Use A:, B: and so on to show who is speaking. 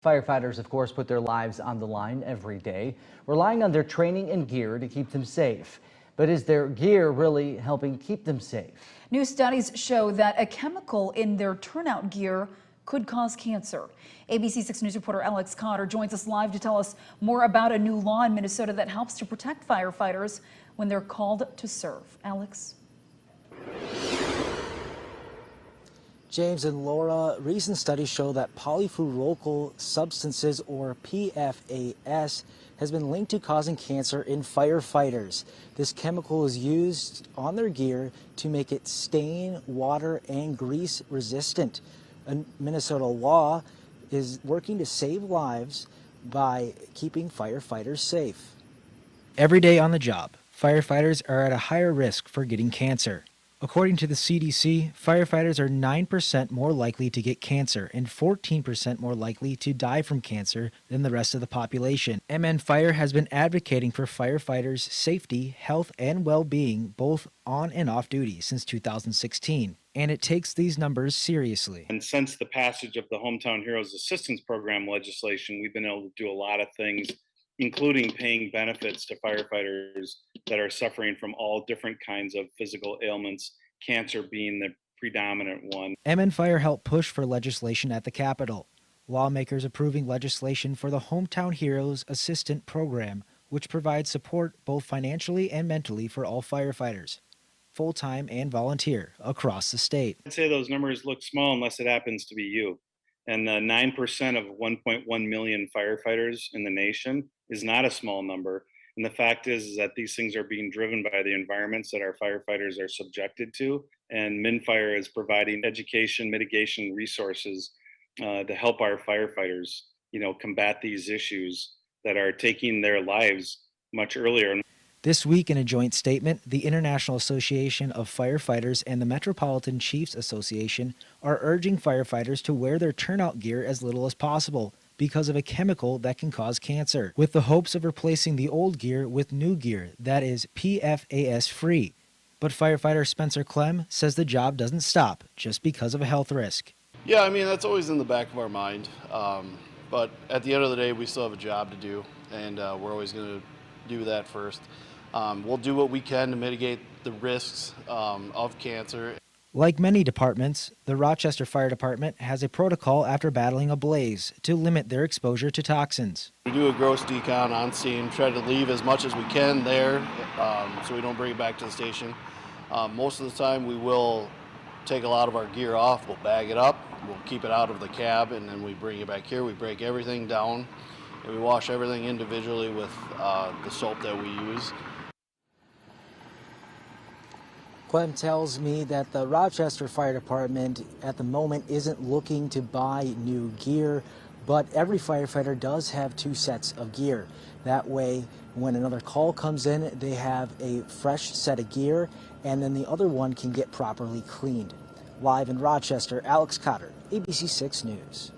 A: Firefighters, of course, put their lives on the line every day, relying on their training and gear to keep them safe. But is their gear really helping keep them safe?
B: New studies show that a chemical in their turnout gear could cause cancer. ABC 6 News reporter Alex Cotter joins us live to tell us more about a new law in Minnesota that helps to protect firefighters when they're called to serve. Alex.
C: James and Laura, recent studies show that polyfluoroalkyl substances, or PFAS, has been linked to causing cancer in firefighters. This chemical is used on their gear to make it stain, water, and grease resistant. A Minnesota law is working to save lives by keeping firefighters safe.
D: Every day on the job, firefighters are at a higher risk for getting cancer. According to the CDC, firefighters are 9% more likely to get cancer and 14% more likely to die from cancer than the rest of the population. MnFire has been advocating for firefighters' safety, health, and well-being both on and off duty since 2016, and it takes these numbers seriously.
E: And since the passage of the Hometown Heroes Assistance Program legislation, we've been able to do a lot of things, including paying benefits to firefighters that are suffering from all different kinds of physical ailments, cancer being the predominant one.
D: MnFire helped push for legislation at the Capitol. Lawmakers approving legislation for the Hometown Heroes Assistant Program, which provides support both financially and mentally for all firefighters, full-time and volunteer, across the state.
E: I'd say those numbers look small unless it happens to be you. And 9% of 1.1 million firefighters in the nation is not a small number. And the fact is that these things are being driven by the environments that our firefighters are subjected to. And MnFire is providing education, mitigation resources to help our firefighters, combat these issues that are taking their lives much earlier.
D: This week, in a joint statement, the International Association of Firefighters and the Metropolitan Chiefs Association are urging firefighters to wear their turnout gear as little as possible because of a chemical that can cause cancer, with the hopes of replacing the old gear with new gear that is PFAS-free. But firefighter Spencer Clem says the job doesn't stop just because of a health risk.
F: Yeah, I mean, that's always in the back of our mind. But at the end of the day, we still have a job to do, and we're always going to do that first. We'll do what we can to mitigate the risks of cancer.
D: Like many departments, the Rochester Fire Department has a protocol after battling a blaze to limit their exposure to toxins.
F: We do a gross decon on scene, try to leave as much as we can there so we don't bring it back to the station. Most of the time we will take a lot of our gear off, we'll bag it up, we'll keep it out of the cab, and then we bring it back here. We break everything down and we wash everything individually with the soap that we use.
C: Clem tells me that the Rochester Fire Department at the moment isn't looking to buy new gear, but every firefighter does have 2 sets of gear. That way, when another call comes in, they have a fresh set of gear, and then the other one can get properly cleaned. Live in Rochester, Alex Cotter, ABC 6 News.